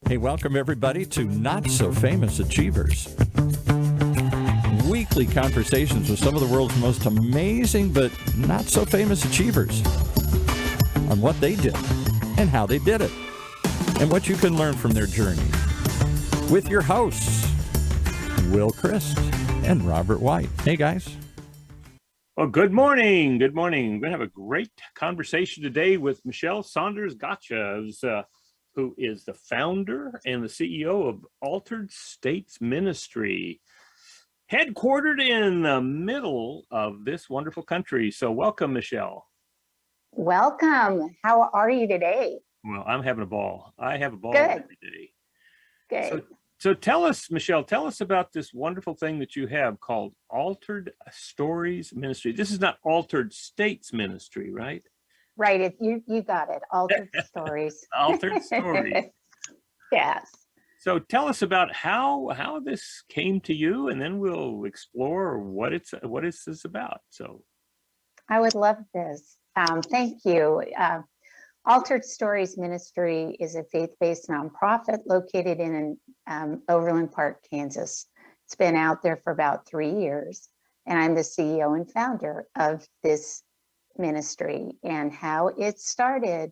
Hey, welcome everybody to Not So Famous Achievers. Weekly conversations with some of the world's most amazing but not so famous achievers on what they did and how they did it and what you can learn from their journey. With your hosts, Will Christ and Robert White. Hey, guys. Well, good morning. Good morning. We're going to have a great conversation today with Mischelle Saunders-Gottsch, who is the founder and the CEO of Altered States Ministry, headquartered in the middle of this wonderful country. So welcome, Mischelle. Welcome. How are you today? Well, I'm having a ball. I have a ball Good. every day. Good. So tell us, Mischelle, tell us about this wonderful thing that you have called Altered Stories Ministry. This is not Altered States Ministry, right? Right. You got it. Altered Stories. Altered Stories. Yes. So tell us about how this came to you, and then we'll explore what is this about. So I would love this. Thank you. Altered Stories Ministry is a faith-based nonprofit located in Overland Park, Kansas. It's been out there for about 3 years, and I'm the CEO and founder of this ministry. And how it started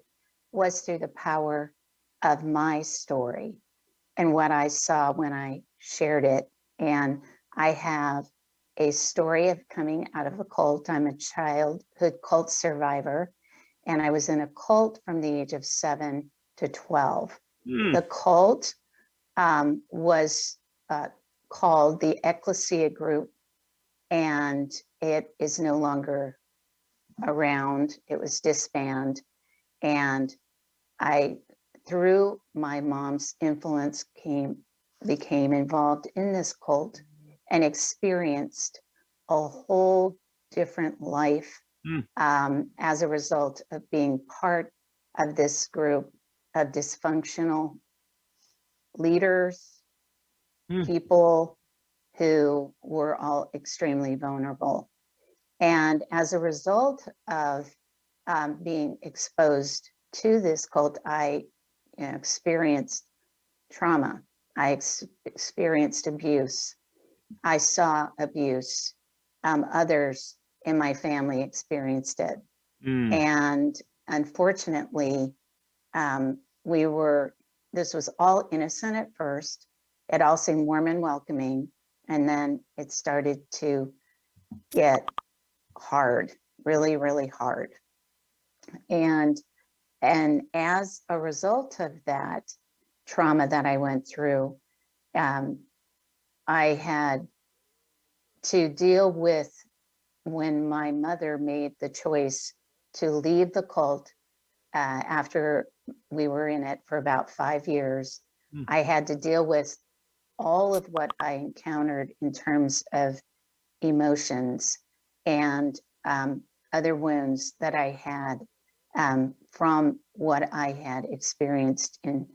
was through the power of my story and what I saw when I shared it. And I have a story of coming out of a cult. I'm a childhood cult survivor, and I was in a cult from the age of 7 to 12. The cult was called the Ecclesia Group, and it is no longer around. It was disbanded. And I, through my mom's influence, became involved in this cult and experienced a whole different life as a result of being part of this group of dysfunctional leaders, people who were all extremely vulnerable. And as a result of being exposed to this cult, I experienced trauma. I experienced abuse. I saw abuse. Others in my family experienced it. And unfortunately, this was all innocent at first. It all seemed warm and welcoming. And then it started to get hard, really, really hard. And as a result of that trauma that I went through, I had to deal with when my mother made the choice to leave the cult after we were in it for about 5 years. I had to deal with all of what I encountered in terms of emotions and other wounds that I had from what I had experienced in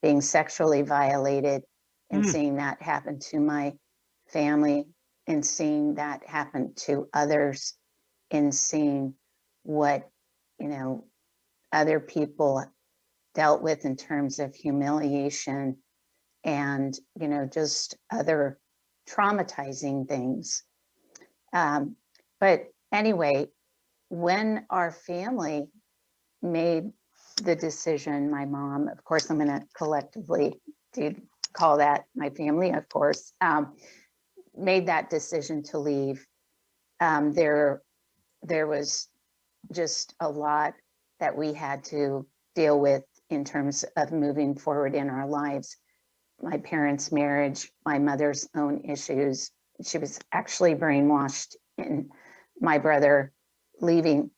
being sexually violated and seeing that happen to my family, and seeing that happen to others, and seeing what other people dealt with in terms of humiliation and just other traumatizing things. But anyway, when our family made the decision, my mom, of course, I'm going to collectively call that my family, of course, made that decision to leave. There was just a lot that we had to deal with in terms of moving forward in our lives. My parents' marriage, my mother's own issues. She was actually brainwashed in my brother leaving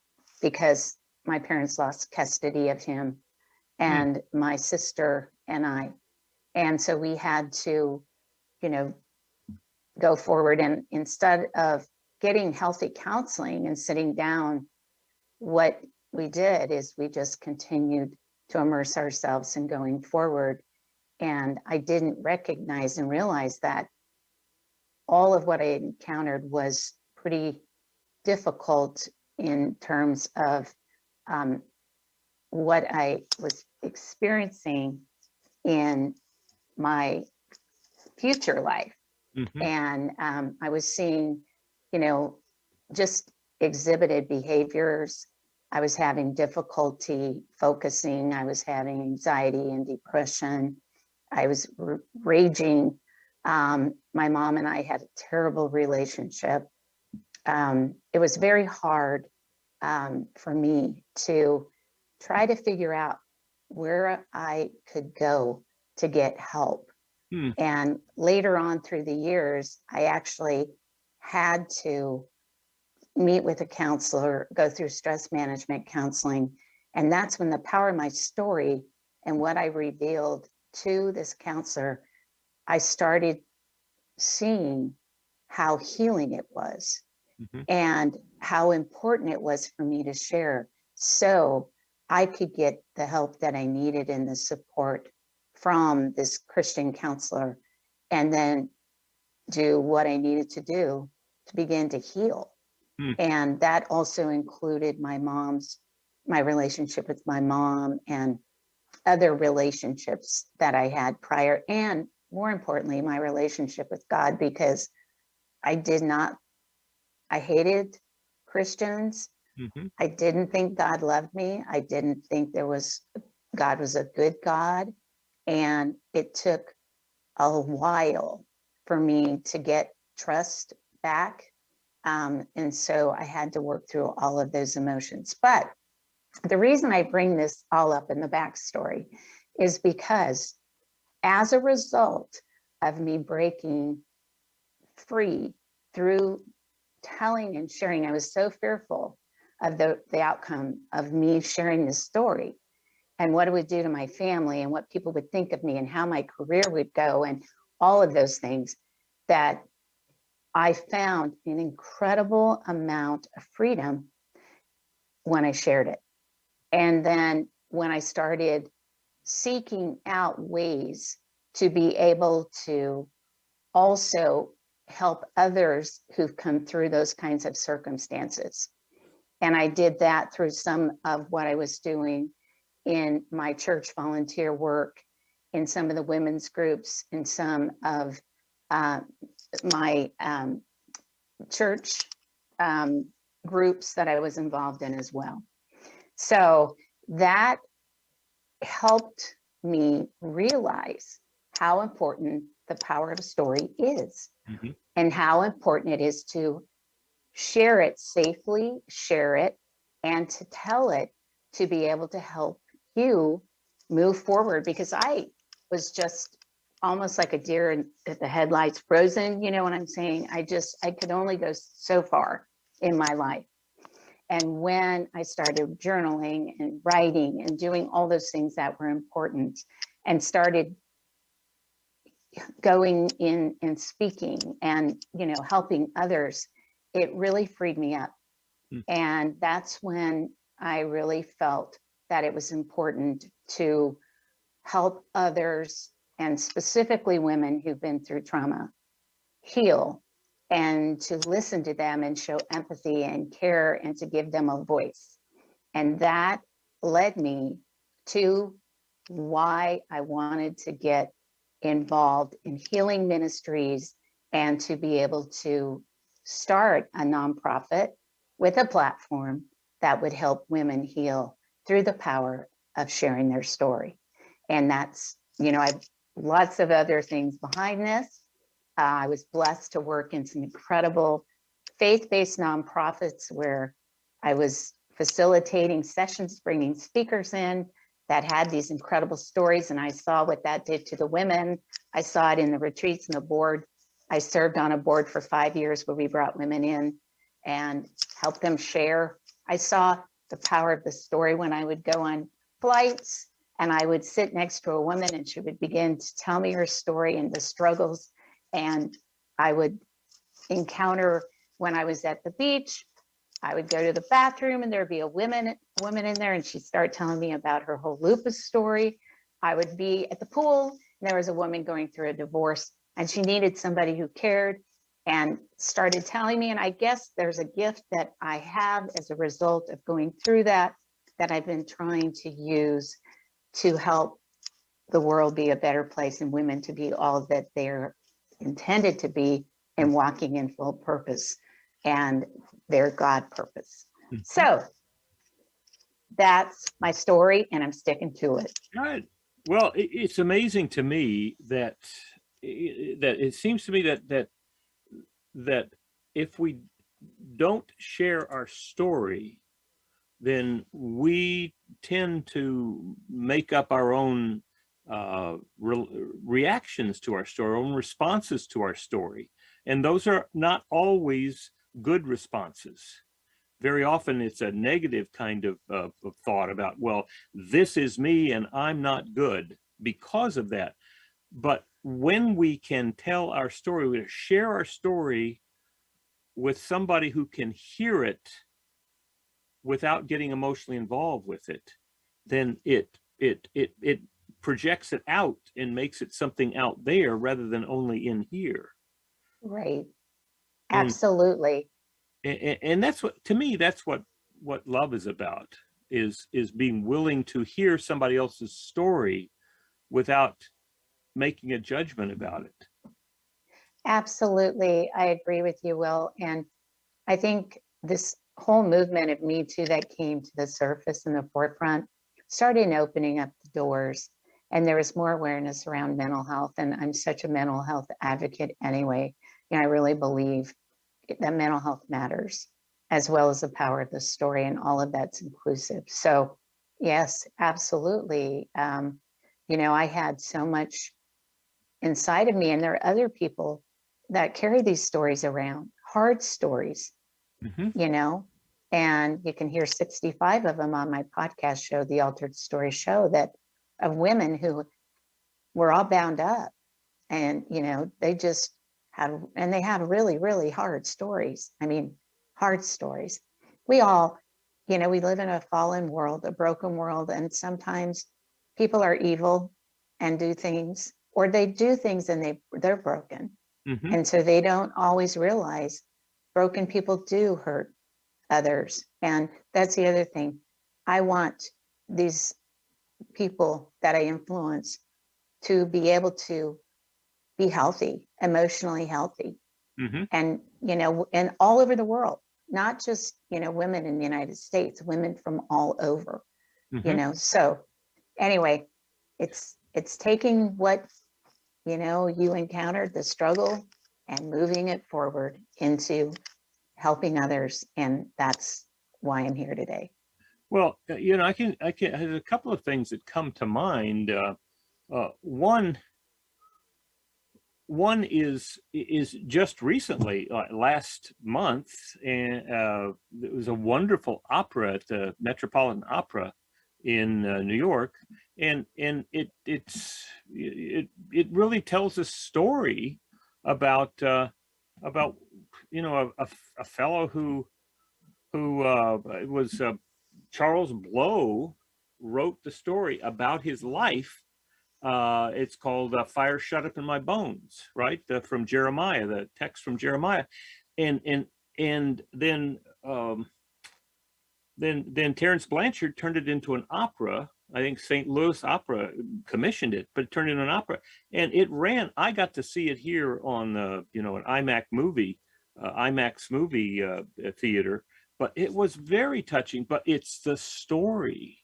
because my parents lost custody of him, and my sister and I. And so we had to, go forward. And instead of getting healthy counseling and sitting down, what we did is we just continued to immerse ourselves in going forward. And I didn't recognize and realize that all of what I encountered was pretty difficult in terms of what I was experiencing in my future life. Mhm. And I was seeing, just exhibited behaviors. I was having difficulty focusing. I was having anxiety and depression. I was raging. My mom and I had a terrible relationship. It was very hard for me to try to figure out where I could go to get help. Hmm. And later on through the years, I actually had to meet with a counselor, go through stress management counseling. And that's when the power of my story and what I revealed to this counselor, I started seeing how healing it was Mhm. and how important it was for me to share so I could get the help that I needed and the support from this Christian counselor, and then do what I needed to do to begin to heal. Hmm. And that also included my relationship with my mom and other relationships that I had prior, and more importantly, my relationship with God, because I hated Christians. Mhm. I didn't think God loved me. I didn't think God was a good God. And it took a while for me to get trust back. And so I had to work through all of those emotions. But the reason I bring this all up in the backstory is because as a result of me breaking free through telling and sharing, I was so fearful of the outcome of me sharing this story and what it would do to my family and what people would think of me and how my career would go and all of those things, that I found an incredible amount of freedom when I shared it. And then when I started seeking out ways to be able to also help others who've come through those kinds of circumstances. And I did that through some of what I was doing in my church volunteer work, in some of the women's groups, in some of my church groups that I was involved in as well. So that helped me realize how important the power of a story is, Mhm. and how important it is to share it safely, share it, and to tell it, to be able to help you move forward. Because I was just almost like a deer in at the headlights, frozen. You know what I'm saying? I could only go so far in my life. And when I started journaling and writing and doing all those things that were important, and started going in and speaking and helping others, it really freed me up. Hmm. And that's when I really felt that it was important to help others, and specifically women who've been through trauma, heal, and to listen to them and show empathy and care and to give them a voice. And that led me to why I wanted to get involved in healing ministries and to be able to start a nonprofit with a platform that would help women heal through the power of sharing their story. And that's, I've lots of other things behind this. I was blessed to work in some incredible faith-based nonprofits where I was facilitating sessions, bringing speakers in that had these incredible stories. And I saw what that did to the women. I saw it in the retreats and the board. I served on a board for 5 years where we brought women in and helped them share. I saw the power of the story when I would go on flights and I would sit next to a woman and she would begin to tell me her story and the struggles. And I would encounter, when I was at the beach, I would go to the bathroom and there'd be a woman in there and she'd start telling me about her whole lupus story. I would be at the pool and there was a woman going through a divorce and she needed somebody who cared and started telling me. And I guess there's a gift that I have as a result of going through that I've been trying to use to help the world be a better place and women to be all that they're intended to be and walking in full purpose and their God purpose. So that's my story and I'm sticking to it. Right. Well, it's amazing to me that it seems to me that if we don't share our story, then we tend to make up our own reactions to our story, our own responses to our story. And those are not always good responses. Very often it's a negative kind of thought about, well, this is me and I'm not good because of that. But when we can tell our story, we share our story with somebody who can hear it without getting emotionally involved with it, then it projects it out and makes it something out there rather than only in here. Right. And- Absolutely. And that's what, to me, that's what love is about, is being willing to hear somebody else's story without making a judgment about it. Absolutely. I agree with you, Will. And I think this whole movement of Me Too that came to the surface in the forefront started opening up the doors, and there was more awareness around mental health. And I'm such a mental health advocate anyway. And I really believe that mental health matters, as well as the power of the story, and all of that's inclusive. So yes, absolutely. I had so much inside of me, and there are other people that carry these stories around, hard stories, and you can hear 65 of them on my podcast show, The Altered Story Show, that of women who were all bound up, and they just they have really, really hard stories. I mean, hard stories. We all, we live in a fallen world, a broken world, and sometimes people are evil and do things, or they do things and they're broken. And so they don't always realize broken people do hurt others. And that's the other thing. I want these people that I influence to be able to be healthy, emotionally healthy. And, and all over the world, not just, women in the United States, women from all over, so anyway, it's taking what, you encountered, the struggle, and moving it forward into helping others. And that's why I'm here today. Well, I can, there's a couple of things that come to mind. One is just recently, last month, and it was a wonderful opera at the Metropolitan Opera in New York, and it really tells a story about a fellow who was Charles Blow wrote the story about his life. It's called Fire Shut Up in My Bones, right? From Jeremiah, the text from Jeremiah. And then Terence Blanchard turned it into an opera. I think St. Louis Opera commissioned it, but it turned into an opera. And it ran, I got to see it here on, an IMAX movie theater, but it was very touching, but it's the story.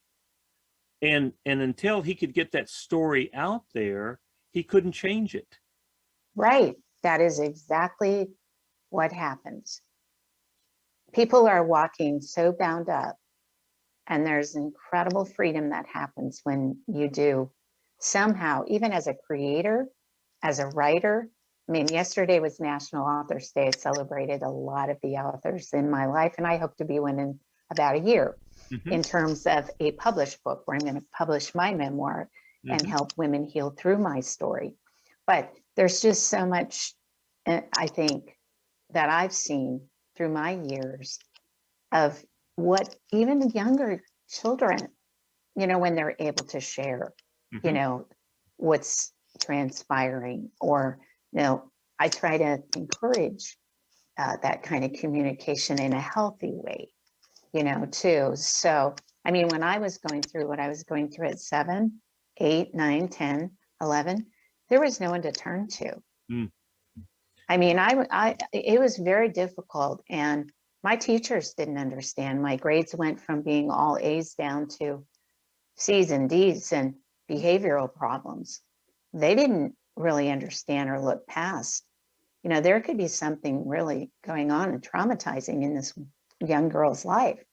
And until he could get that story out there, he couldn't change it. Right. That is exactly what happens. People are walking so bound up, and there's incredible freedom that happens when you do somehow, even as a creator, as a writer. I mean, yesterday was National Authors Day. I celebrated a lot of the authors in my life, and I hope to be one in about a year. In terms of a published book where I'm going to publish my memoir and help women heal through my story. But there's just so much, I think, that I've seen through my years of what even younger children, when they're able to share, what's transpiring, or, I try to encourage that kind of communication in a healthy way. Too. So, I mean, when I was going through what I was going through at 7, 8, 9, 10, 11, there was no one to turn to. Mm. I mean, it was very difficult, and my teachers didn't understand. My grades went from being all A's down to C's and D's and behavioral problems. They didn't really understand or look past. You know, there could be something really going on and traumatizing in this young girl's life,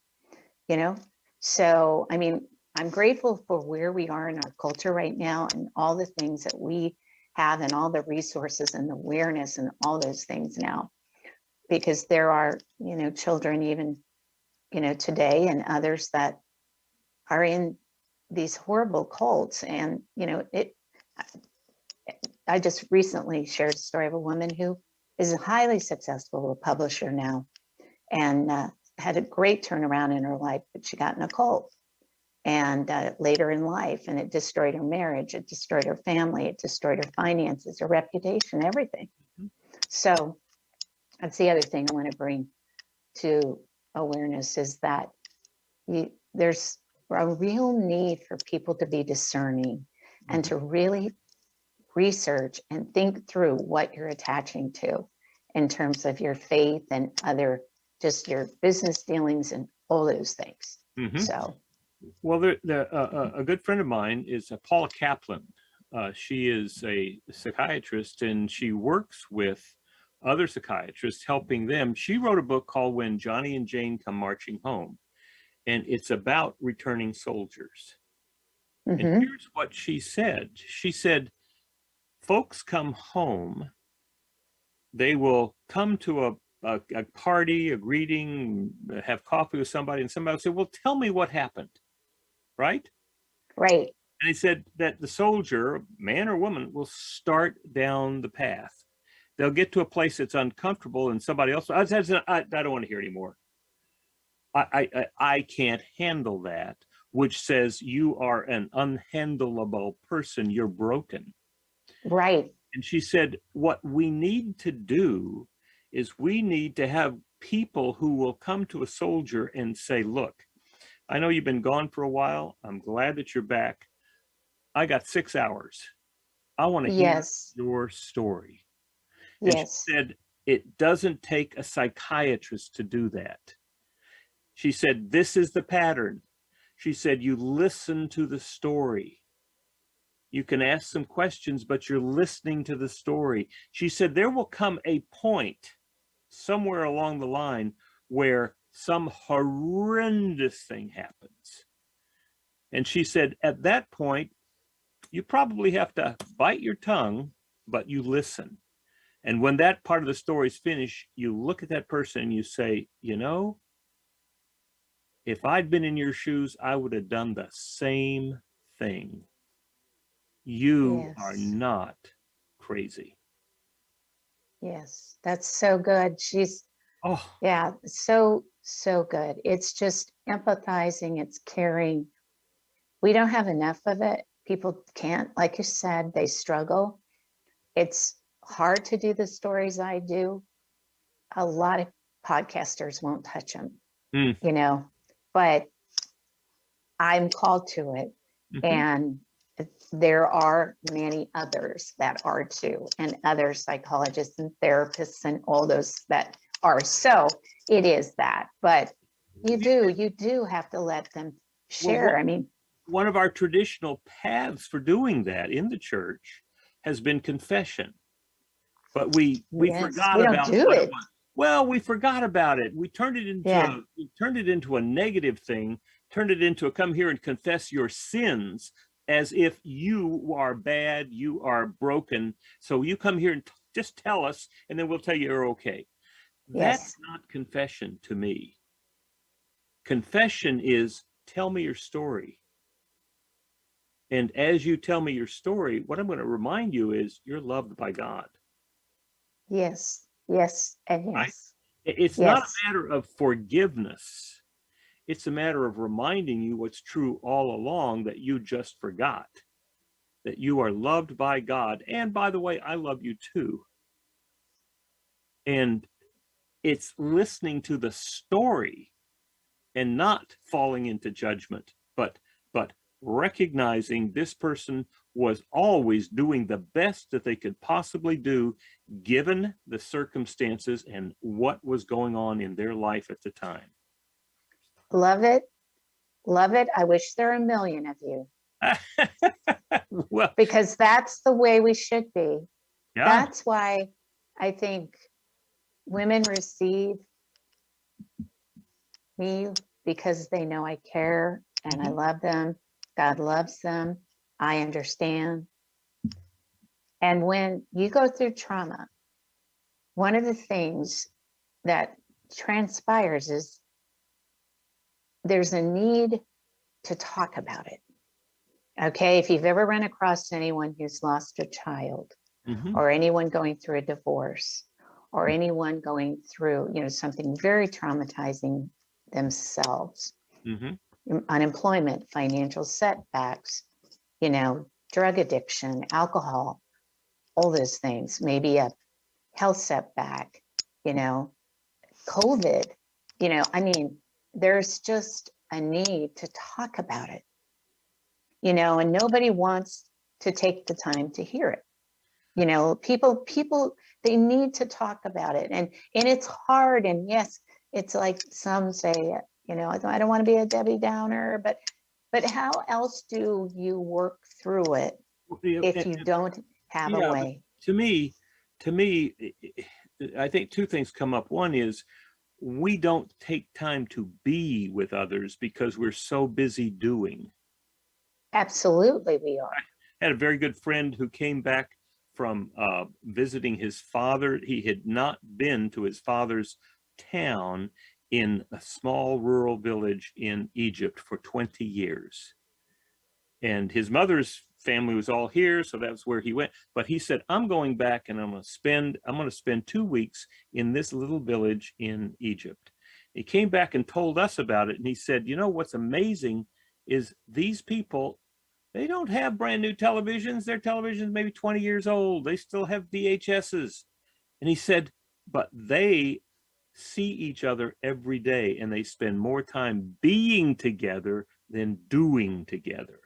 you know? So, I mean, I'm grateful for where we are in our culture right now and all the things that we have and all the resources and awareness and all those things now, because there are, you know, children even, you know, today and others that are in these horrible cults. And, you know, I just recently shared a story of a woman who is a highly successful publisher now and had a great turnaround in her life, but she got in a cult and later in life, and it destroyed her marriage, it destroyed her family, it destroyed her finances, her reputation, everything. So that's the other thing I want to bring to awareness is that there's a real need for people to be discerning and to really research and think through what you're attaching to in terms of your faith and other, just your business dealings and all those things. Mhm. So, Well, a good friend of mine is Paula Kaplan. She is a psychiatrist and she works with other psychiatrists, helping them. She wrote a book called When Johnny and Jane Come Marching Home, and it's about returning soldiers. And mhm, here's what she said. She said, folks come home, they will come to a party, a greeting, have coffee with somebody, and somebody will say, well, tell me what happened, right? right, And he said that the soldier, man or woman, will start down the path. They'll get to a place that's uncomfortable, and somebody else, I don't want to hear anymore. I can't handle that, which says you are an unhandleable person. You're broken. right, And she said, what we need to do is we need to have people who will come to a soldier and say, look, I know you've been gone for a while. I'm glad that you're back. I got 6 hours. I want to hear yes, your story. And she yes, said, it doesn't take a psychiatrist to do that. She said, this is the pattern. She said, you listen to the story. You can ask some questions, but you're listening to the story. She said, there will come a point somewhere along the line where some horrendous thing happens. And she said, at that point, you probably have to bite your tongue, but you listen. And when that part of the story is finished, you look at that person and you say, you know, if I'd been in your shoes, I would have done the same thing. You are yes, not crazy. yes. That's so good. Oh, Yeah, so good. It's just empathizing, it's caring. We don't have enough of it. People can't, like you said, they struggle. It's hard to do the stories I do. A lot of podcasters won't touch them, mm, you know, but I'm called to it. mhm. And there are many others that are too, and other psychologists and therapists and all those that are. So it is that, but you do have to let them Well, share. I mean, one of our traditional paths for doing that in the church has been confession, but we yes, forgot we don't about do what it it. was. Well, we forgot about it. We turned it Yeah, into a negative thing, turned it into a come here and confess your sins, as if you are bad, you are broken. So you come here and just tell us, and then we'll tell you you're okay. That's yes, not confession to me. Confession is tell me your story. And as you tell me your story, what I'm going to remind you is you're loved by God. yes, yes, and Right? yes, It's not yes, a matter of forgiveness. It's a matter of reminding you what's true all along that you just forgot, that you are loved by God. And by the way, I love you too. And it's listening to the story and not falling into judgment, but recognizing this person was always doing the best that they could possibly do, given the circumstances and what was going on in their life at the time. Love it. Love it. I wish there are a million of you, Well, because that's the way we should be. yeah, That's why I think women receive me, because they know I care and I love them. God loves them. I understand. And when you go through trauma, one of the things that transpires is there's a need to talk about it. Okay, if you've ever run across anyone who's lost a child, mhm, or anyone going through a divorce, or anyone going through, something very traumatizing themselves, mhm, unemployment, financial setbacks, drug addiction, alcohol, all those things, maybe a health setback, COVID, there's just a need to talk about it, and nobody wants to take the time to hear it. People, they need to talk about it, and it's hard. And yes, it's like some say, I don't want to be a Debbie Downer, but how else do you work through it yeah, if you don't have a yeah, but way? to me, I think two things come up. One is we don't take time to be with others because we're so busy doing. Absolutely, we are. I had a very good friend who came back from visiting his father. He had not been to his father's town in a small rural village in Egypt for 20 years. And his mother's family was all here, so that's where he went. But he said, I'm going back and I'm going to spend 2 weeks in this little village in Egypt. He came back and told us about it, and he said, what's amazing is these people, they don't have brand new televisions. Their televisions maybe 20 years old. They still have VHSs. And he said, but they see each other every day, and they spend more time being together than doing together.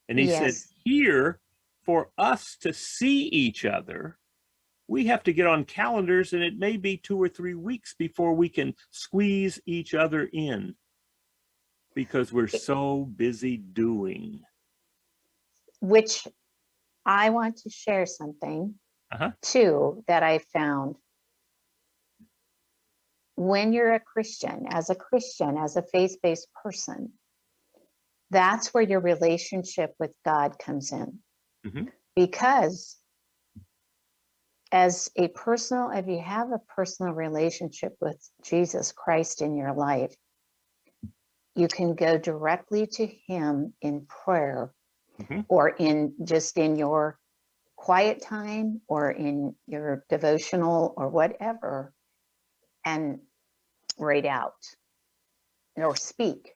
And he said, Yes. here, for us to see each other, we have to get on calendars, and it may be 2 or 3 weeks before we can squeeze each other in because we're so busy doing. Which I want to share something Uh-huh. too that I found. When you're a Christian, as a faith-based person, that's where your relationship with God comes in. Mm-hmm. Because if you have a personal relationship with Jesus Christ in your life, you can go directly to him in prayer, Mm-hmm. or in your quiet time, or in your devotional or whatever, and write out or speak.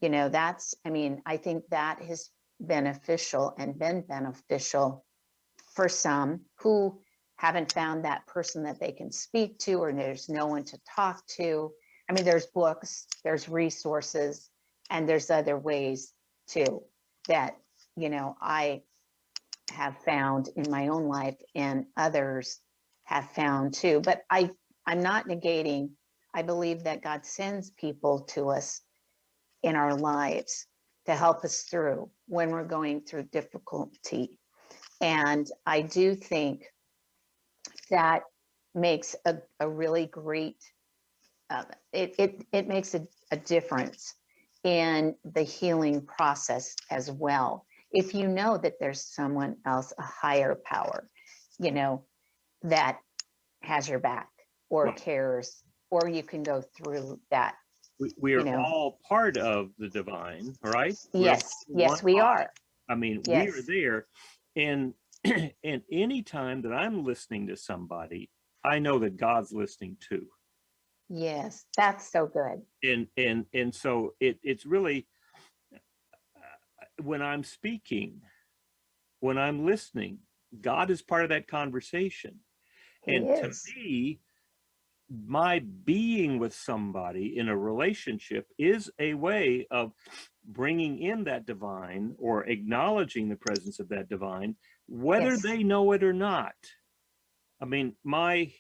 I think that is beneficial and been beneficial for some who haven't found that person that they can speak to, or there's no one to talk to. There's books, there's resources, and there's other ways too that, I have found in my own life, and others have found too. But I'm not negating. I believe that God sends people to us in our lives to help us through when we're going through difficulty. And I do think that makes a really great, it makes a difference in the healing process as well. If you know that there's someone else, a higher power, that has your back or Well, cares, or you can go through that. we are all part of the divine, right? Yes, yes, we are. We are Yes. there. And and any time that I'm listening to somebody, I know that God's listening too. Yes, that's so good. And so it's really, when I'm speaking, when I'm listening, God is part of that conversation. He And to is. me, my being with somebody in a relationship is a way of bringing in that divine or acknowledging the presence of that divine, whether Yes. they know it or not. I mean, I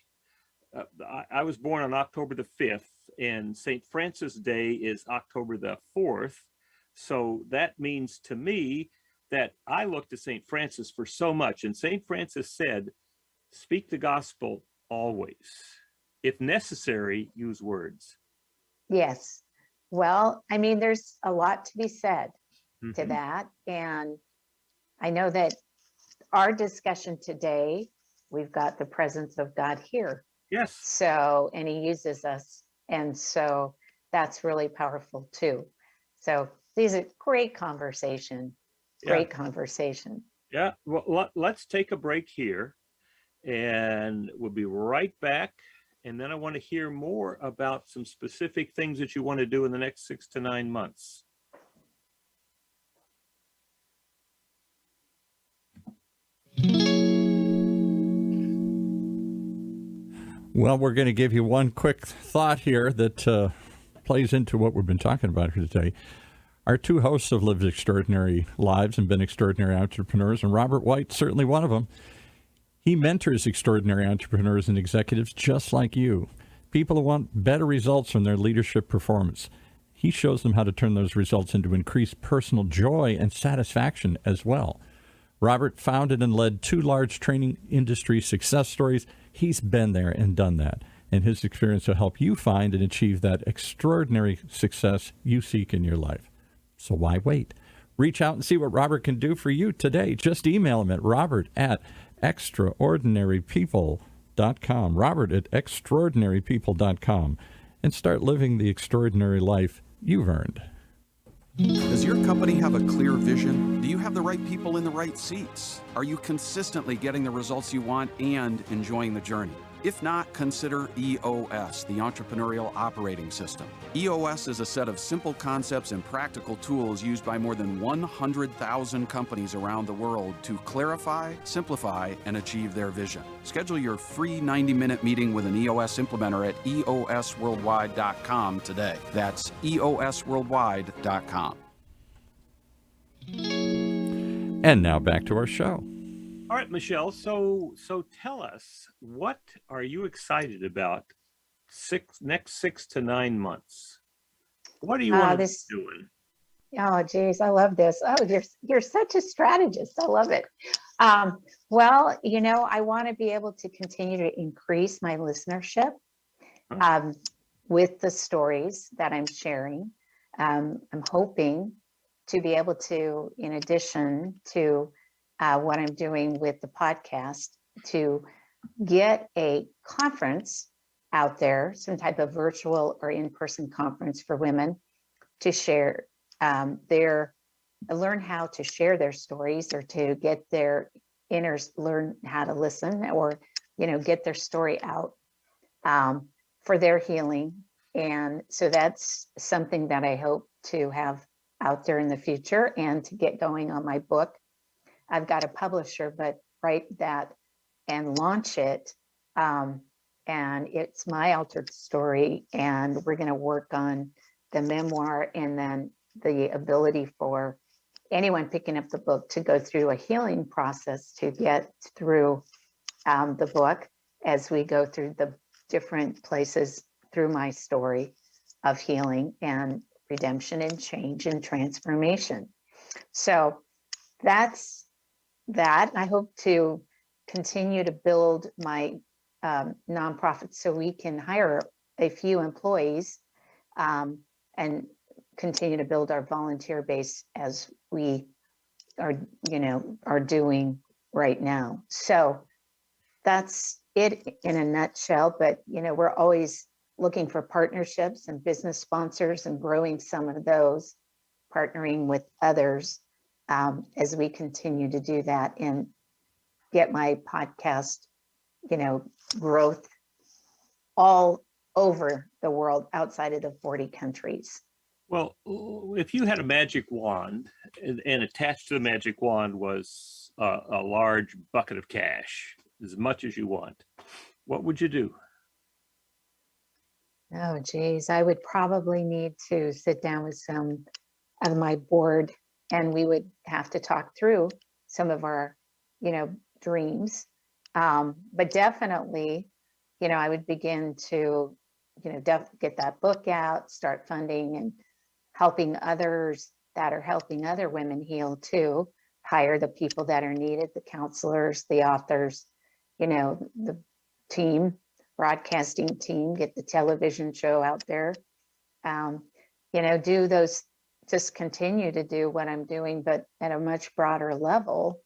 was born on October the 5th, and St. Francis Day is October the 4th. So that means to me that I look to St. Francis for so much. And St. Francis said, speak the gospel always. If necessary, use words. Yes. Well, I mean, there's a lot to be said to Mhm. that. And I know that our discussion today, we've got the presence of God here. Yes. So, and he uses us. And so that's really powerful too. So these are great conversation, great conversation. Yeah. Well, let's take a break here and we'll be right back. And then I want to hear more about some specific things that you want to do in the next 6 to 9 months. Well, we're going to give you one quick thought here that plays into what we've been talking about here today. Our two hosts have lived extraordinary lives and been extraordinary entrepreneurs, and Robert White, certainly one of them. He mentors extraordinary entrepreneurs and executives just like you, people who want better results from their leadership performance. He shows them how to turn those results into increased personal joy and satisfaction as well. Robert founded and led 2 large training industry success stories. He's been there and done that, and his experience will help you find and achieve that extraordinary success you seek in your life. So why wait? Reach out and see what Robert can do for you today. Just email him at robert@extraordinarypeople.com, robert@extraordinarypeople.com, and start living the extraordinary life you've earned. Does your company have a clear vision? Do you have the right people in the right seats? Are you consistently getting the results you want and enjoying the journey? If not, consider EOS, the Entrepreneurial Operating System. EOS is a set of simple concepts and practical tools used by more than 100,000 companies around the world to clarify, simplify, and achieve their vision. Schedule your free 90-minute meeting with an EOS implementer at eosworldwide.com today. That's eosworldwide.com. And now back to our show. All right, Mischelle. So tell us, what are you excited about next 6 to 9 months? What do you want to be doing? Oh, geez, I love this. Oh, you're such a strategist. I love it. Well, I want to be able to continue to increase my listenership with the stories that I'm sharing. I'm hoping to be able to, in addition to what I'm doing with the podcast, to get a conference out there, some type of virtual or in-person conference for women to share learn how to share their stories, or to get their inners, learn how to listen, or, get their story out for their healing. And so that's something that I hope to have out there in the future, and to get going on my book. I've got a publisher, but write that and launch it. And it's my altered story. And we're going to work on the memoir, and then the ability for anyone picking up the book to go through a healing process to get through the book, as we go through the different places through my story of healing and redemption and change and transformation. So that's that. I hope to continue to build my nonprofit so we can hire a few employees and continue to build our volunteer base as we are doing right now. So that's it in a nutshell. But we're always looking for partnerships and business sponsors, and growing some of those, partnering with others as we continue to do that, and get my podcast, growth all over the world, outside of the 40 countries. Well, if you had a magic wand, and attached to the magic wand was a large bucket of cash, as much as you want, what would you do? Oh, geez, I would probably need to sit down with some of my board and we would have to talk through some of our, dreams. But definitely, I would begin to, get that book out, start funding and helping others that are helping other women heal too, hire the people that are needed, the counselors, the authors, the team, broadcasting team, get the television show out there. Um, do those, just continue to do what I'm doing, but at a much broader level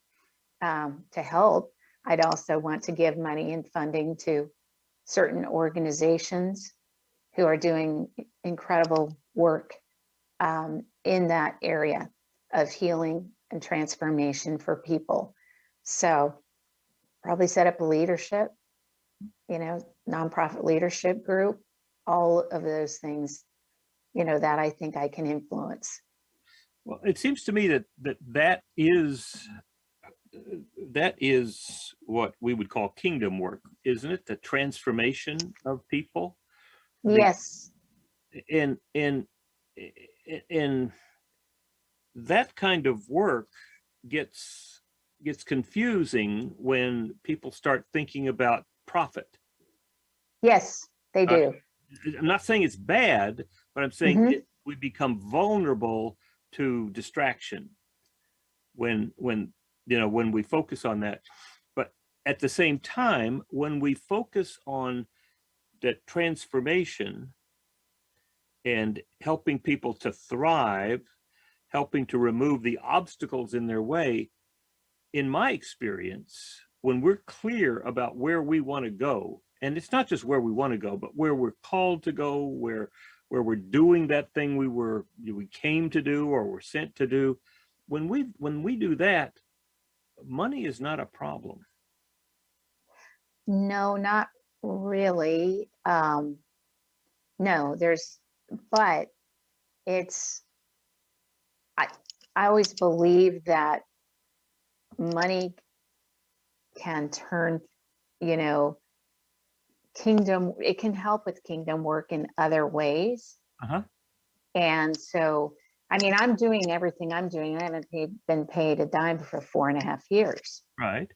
to help. I'd also want to give money and funding to certain organizations who are doing incredible work in that area of healing and transformation for people. So probably set up a leadership, nonprofit leadership group, all of those things, that I think I can influence. Well, it seems to me that is what we would call kingdom work, isn't it? The transformation of people. Yes. In that kind of work gets confusing when people start thinking about profit. Yes, they do. I'm not saying it's bad, but I'm saying we become vulnerable to distraction when we focus on that. But at the same time, when we focus on that transformation and helping people to thrive, helping to remove the obstacles in their way, in my experience, when we're clear about where we want to go, and it's not just where we want to go, but where we're called to go, where we're doing that thing we came to do or were sent to do, when we do that, money is not a problem. No, not really. No, but it's, I always believe that money can turn, it can help with kingdom work in other ways. And so, I'm doing everything I'm doing. I haven't been paid a dime for 4.5 years. Right.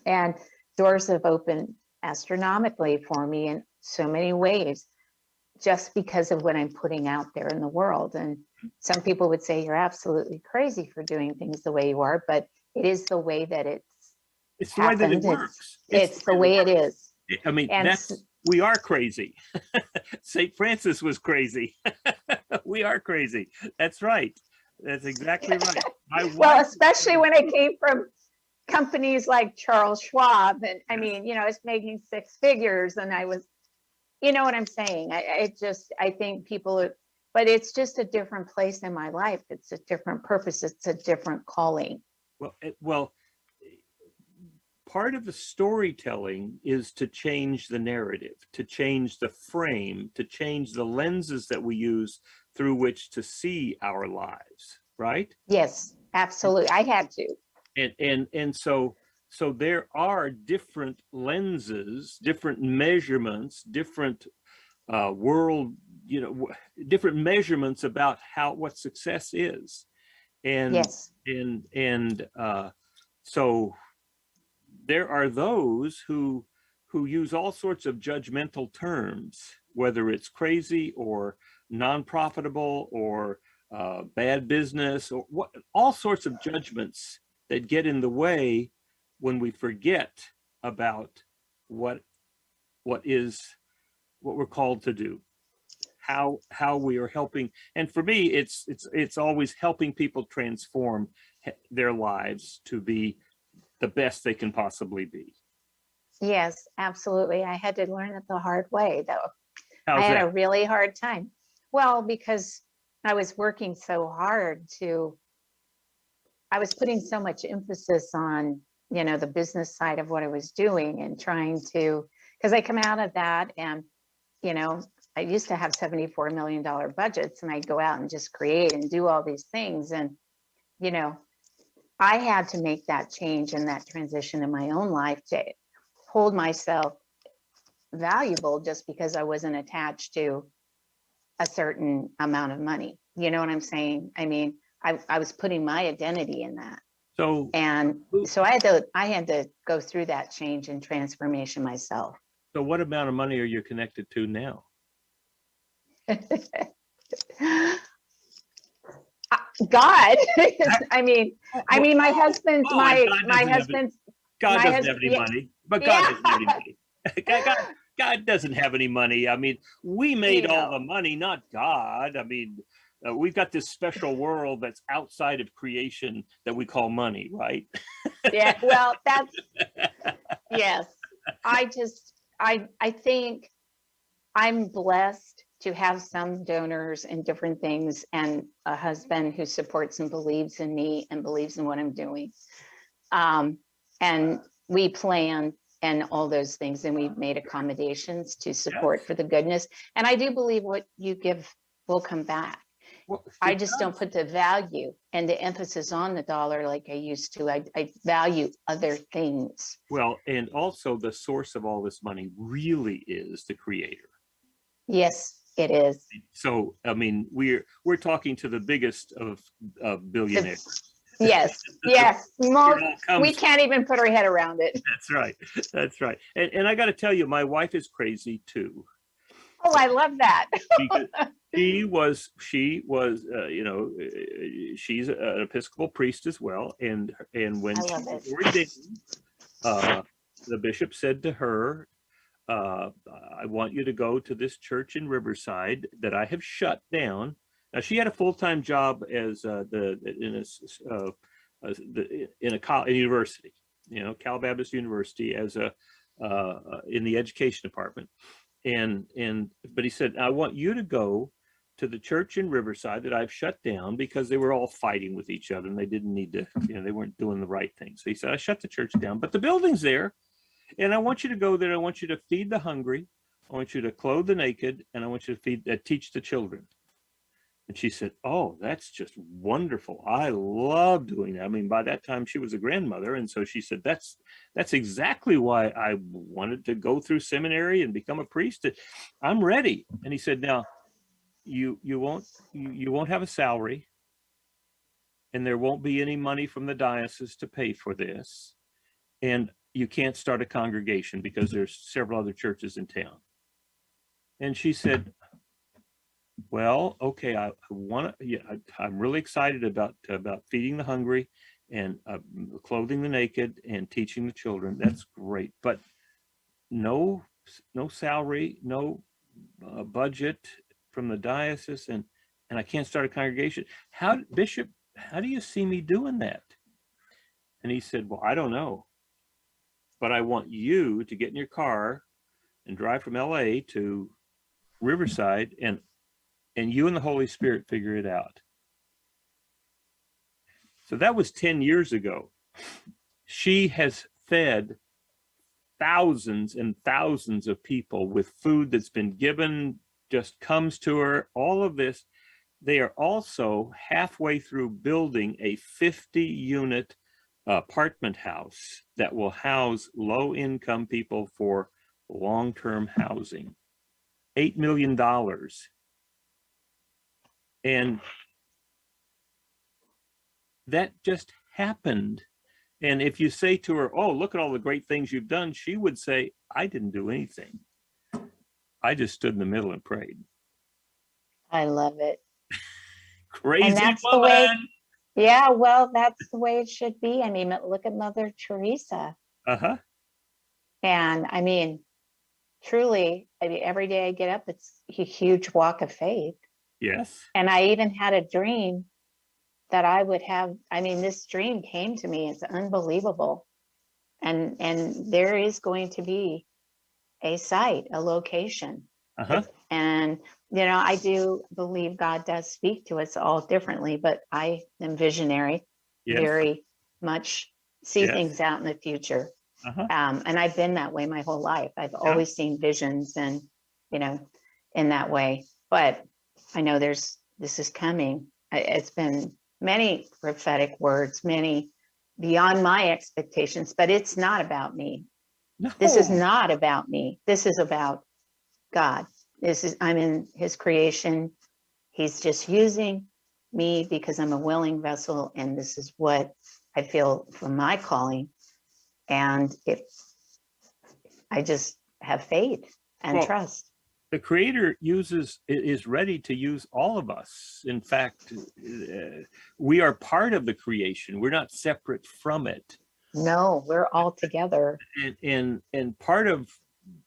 And doors have opened astronomically for me in so many ways, just because of what I'm putting out there in the world. And some people would say you're absolutely crazy for doing things the way you are, but it is the way that it's the way that it works. It's the way it is. We are crazy. St. Francis was crazy. We are crazy. That's right. That's exactly right. Well, especially when it came from companies like Charles Schwab. And I was making 6 figures and I was, you know what I'm saying? I think but it's just a different place in my life. It's a different purpose. It's a different calling. Well, part of the storytelling is to change the narrative, to change the frame, to change the lenses that we use through which to see our lives, right? Yes, absolutely. I had to. And so there are different lenses, different measurements, different world, different measurements about what success is. And yes. And so there are those who use all sorts of judgmental terms, whether it's crazy or non-profitable or bad business or all sorts of judgments that get in the way when we forget about what we're called to do, how we are helping. And for me, it's always helping people transform their lives to be the best they can possibly be. Yes, absolutely. I had to learn it the hard way, though. How's I had that? a really hard time. Well, because I was working so hard I was putting so much emphasis on, the business side of what I was doing and trying to, because I come out of that and, I used to have $74 million budgets and I'd go out and just create and do all these things. And, I had to make that change and that transition in my own life to hold myself valuable just because I wasn't attached to a certain amount of money. You know what I'm saying? I mean, I was putting my identity in that. So, And so I had to go through that change and transformation myself. so what amount of money are you connected to now? God, I mean, my husband's, Oh, my God doesn't have husband's, God my doesn't husband- have any yeah. money, but God Yeah. doesn't have any money. God doesn't have any money. I mean, we made all the money, not God. I mean, we've got this special world that's outside of creation that we call money, right? Yeah, well, that's, yes. I think I'm blessed to have some donors and different things, and a husband who supports and believes in me and believes in what I'm doing. And we plan and all those things, and we've made accommodations to support for the goodness. And I do believe what you give will come back. Well, I it just does. don't put the value and the emphasis on the dollar like I used to. I value other things. Well, and also the source of all this money really is the creator. Yes, it is. So, I mean, we're talking to the biggest of billionaires. Yes, yes. It all comes- We can't even put our head around it. That's right. That's right. And I got to tell you, my wife is crazy too. Oh, I love that. She was, you know, she's an Episcopal priest as well. And when I she love was it. ordained, the bishop said to her, I want you to go to this church in Riverside that I have shut down. Now, she had a full-time job as in a university, you know, Cal Baptist University, as a in the education department. But he said, I want you to go to the church in Riverside that I've shut down because they were all fighting with each other and they didn't need to, you know, they weren't doing the right thing. So he said, I shut the church down, but the building's there. And I want you to go there. I want you to feed the hungry. I want you to clothe the naked. And I want you to teach the children. And she said, oh, that's just wonderful. I love doing that. I mean, by that time she was a grandmother. And so she said, that's exactly why I wanted to go through seminary and become a priest. I'm ready. And he said, now you won't have a salary, and there won't be any money from the diocese to pay for this. And you can't start a congregation because there's several other churches in town. And she said, well, okay, I want to, yeah, I'm really excited about feeding the hungry and clothing the naked and teaching the children. That's great, but no salary, no budget from the diocese, and I can't start a congregation. Bishop, how do you see me doing that? And he said, well, I don't know, but I want you to get in your car and drive from LA to Riverside, and you and the Holy Spirit figure it out. So that was 10 years ago. She has fed thousands and thousands of people with food that's been given, just comes to her, all of this. They are also halfway through building a 50-unit apartment house that will house low-income people for long-term housing. $8 million. And that just happened. And if you say to her, oh, look at all the great things you've done, she would say, I didn't do anything. I just stood in the middle and prayed. I love it. Crazy And that's woman. the way, yeah, well, that's the way it should be. I mean, look at Mother Teresa. Uh-huh. And I mean, truly, I mean, every day I get up, it's a huge walk of faith. Yes. And I even had a dream that I would have, I mean, this dream came to me. It's unbelievable. And there is going to be a site, a location. Uh-huh. And, you know, I do believe God does speak to us all differently, but I am visionary, Yes. very much see Yes. things out in the future. Uh-huh. And I've been that way my whole life. I've always seen visions and, you know, in that way. But I know this is coming. It's been many prophetic words, many beyond my expectations, but it's not about me. This is No. not about me. This is about God. I'm in his creation. He's just using me because I'm a willing vessel, and this is what I feel from my calling. And if I just have faith and Well, trust. the creator is ready to use all of us. In fact, we are part of the creation. We're not separate from it. No, we're all together. And part of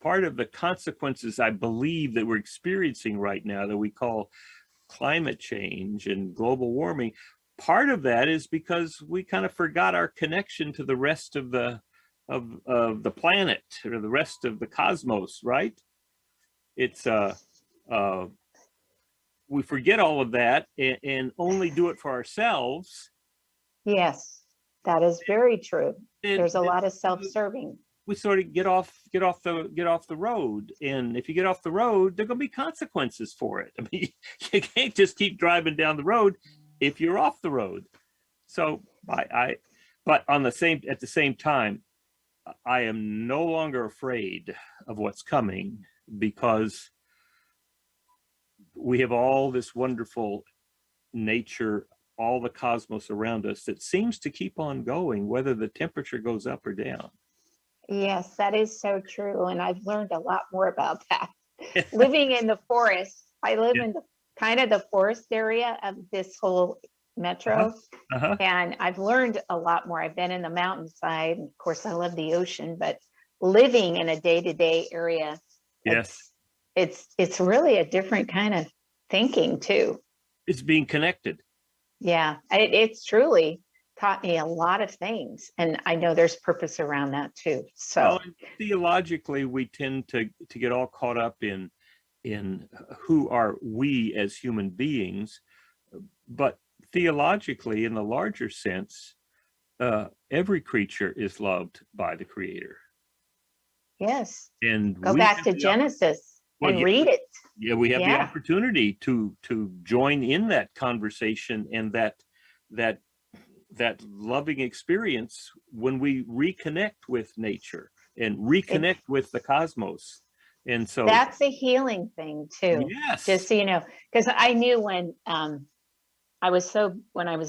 the consequences, I believe, that we're experiencing right now, that we call climate change and global warming, part of that is because we kind of forgot our connection to the rest of the planet, or the rest of the cosmos, right? It's we forget all of that and only do it for ourselves. Yes, that is very true. And There's a lot of self-serving. we sort of get off the road. And if you get off the road, there are going to be consequences for it. I mean, you can't just keep driving down the road if you're off the road. So but at the same time, I am no longer afraid of what's coming, because we have all this wonderful nature, all the cosmos around us that seems to keep on going, whether the temperature goes up or down. Yes, that is so true. And I've learned a lot more about that. Living in the forest, I live in kind of the forest area of this whole metro. And I've learned a lot more. I've been in the mountainside. Of course, I love the ocean, but living in a day-to-day area, Yes. It's really a different kind of thinking too. It's being connected. Yeah, it's truly taught me a lot of things, and I know there's purpose around that too. So well, theologically, we tend to get all caught up in who are we as human beings, but theologically, in the larger sense, every creature is loved by the Creator. yes, And go back to Genesis and read it. Yeah, we have the opportunity to join in that conversation and that loving experience when we reconnect with nature and reconnect with the cosmos. And so that's a healing thing too. Yes. Just so you know, because I knew when I was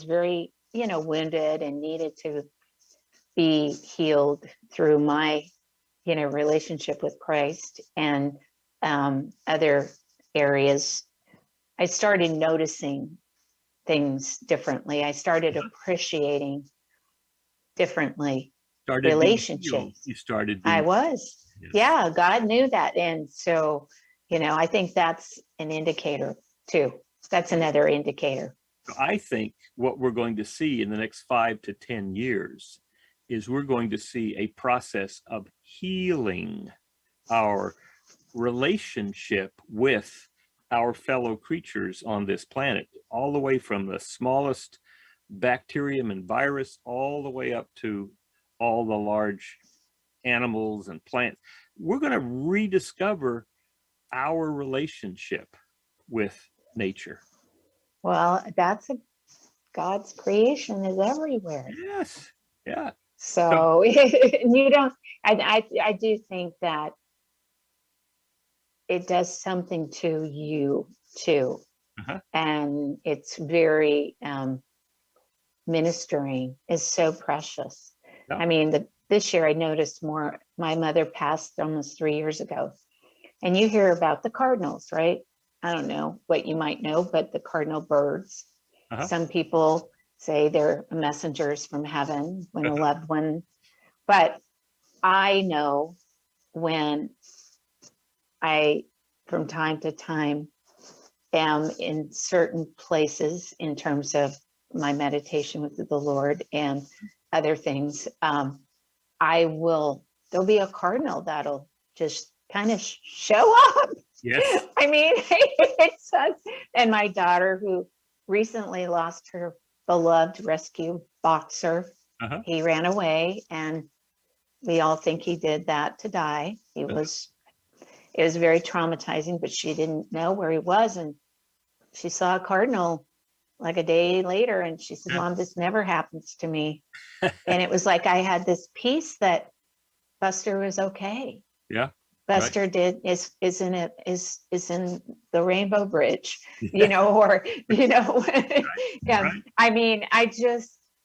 very, wounded and needed to be healed through my, relationship with Christ and other areas, I started noticing things differently. I started appreciating differently relationships. You started. I was. Yes. Yeah, God knew that. And so, I think that's an indicator too. That's another indicator. I think what we're going to see in the next 5 to 10 years is we're going to see a process of healing our relationship with our fellow creatures on this planet, all the way from the smallest bacterium and virus all the way up to all the large animals and plants. We're going to rediscover our relationship with nature. Well, God's creation is everywhere. Yes. Yeah. So you don't, I do think that it does something to you too. And it's very ministering, is so precious. Yeah. I mean, this year I noticed more. My mother passed almost 3 years ago, and you hear about the cardinals, right? I don't know what you might know, but the cardinal birds, some people say they're messengers from heaven when a loved one, but I know when I, from time to time, am in certain places in terms of my meditation with the Lord and other things, there'll be a cardinal that'll just kind of show up. Yes. I mean, and my daughter, who recently lost her beloved rescue boxer, he ran away, and we all think he did that to die. It was very traumatizing, but she didn't know where he was, and she saw a cardinal like a day later, and she said, "Mom, this never happens to me." And it was like I had this peace that Buster was okay. Yeah. Buster is in the Rainbow Bridge, or yeah. Right. I mean, I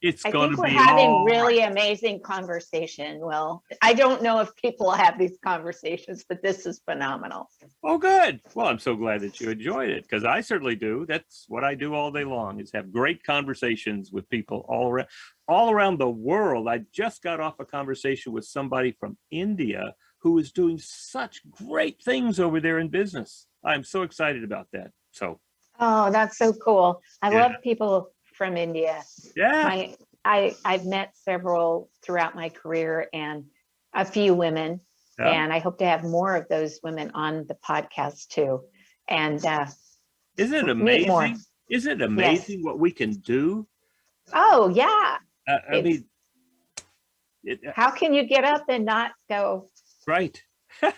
It's going think to we're be having all really amazing conversation. Well, I don't know if people have these conversations, but this is phenomenal. Oh, good. Well, I'm so glad that you enjoyed it, because I certainly do. That's what I do all day long, is have great conversations with people all around the world. I just got off a conversation with somebody from India who is doing such great things over there in business. I'm so excited about that. So, Oh, that's so cool. I Yeah. love people from India. yeah. I've met several throughout my career, and a few women, Yeah. and I hope to have more of those women on the podcast too. And Isn't it meet more. amazing? Isn't it amazing what we can do? Oh yeah. I It's- mean, How can you get up and not go, right.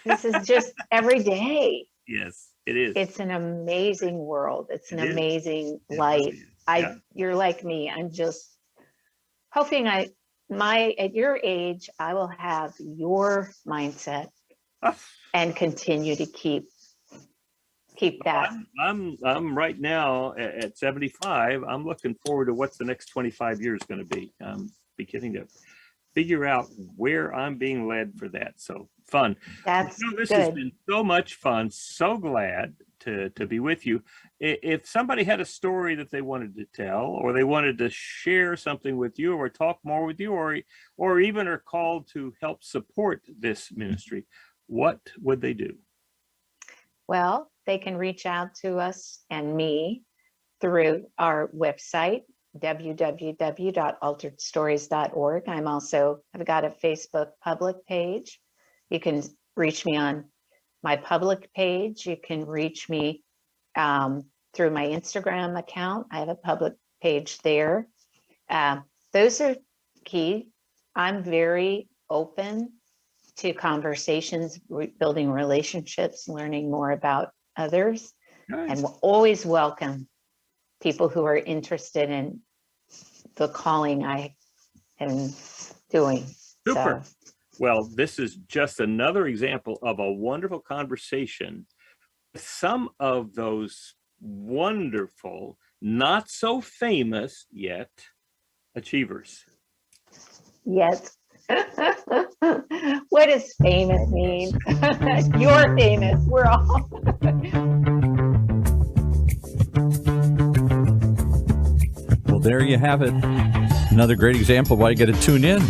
this is just every day? Yes, it is. It's an amazing world. It's an It is. amazing It life. really is. Yeah. You're like me. I'm just hoping at your age, I will have your mindset Ah, and continue to keep that. I'm right now at 75. I'm looking forward to what's the next 25 years going to be. I'm beginning to figure out where I'm being led for that. So fun. That's This has good. been so much fun. So glad to be with you. If somebody had a story that they wanted to tell, or they wanted to share something with you, or talk more with you, or even are called to help support this ministry, what would they do? Well, they can reach out to us and me through our website, www.alteredstories.org. I've got a Facebook public page. You can reach me on my public page. You can reach me through my Instagram account. I have a public page there. Those are key. I'm very open to conversations, building relationships, learning more about others, Nice. and we'll always welcome people who are interested in the calling I am doing. Super. So, Well, this is just another example of a wonderful conversation with some of those wonderful, not so famous yet achievers. yes. What does famous mean? You're famous. We're all. Well, there you have it. Another great example of why you got to tune in.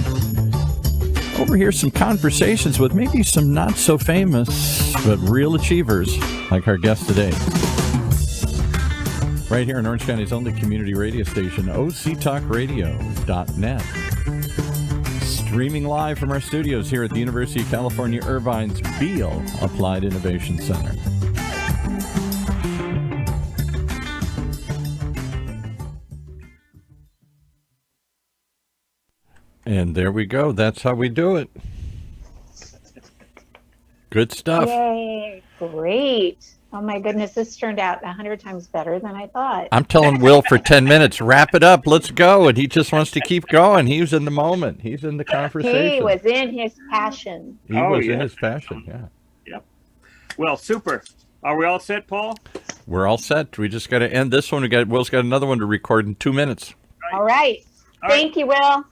Overhear some conversations with maybe some not so famous, but real achievers like our guest today. Right here in Orange County's only community radio station, octalkradio.net. Streaming live from our studios here at the University of California, Irvine's Beale Applied Innovation Center. And there we go. That's how we do it. Good stuff. Yay, great. Oh my goodness, this turned out 100 times better than I thought. I'm telling Will for 10 minutes, wrap it up, let's go. And he just wants to keep going. He was in the moment. He's in the conversation. He was in his passion. He was in his passion, yeah. Yep. Well, super. Are we all set, Paul? We're all set. We just got to end this one. Will's got another one to record in 2 minutes. All right. All right. Thank you, Will.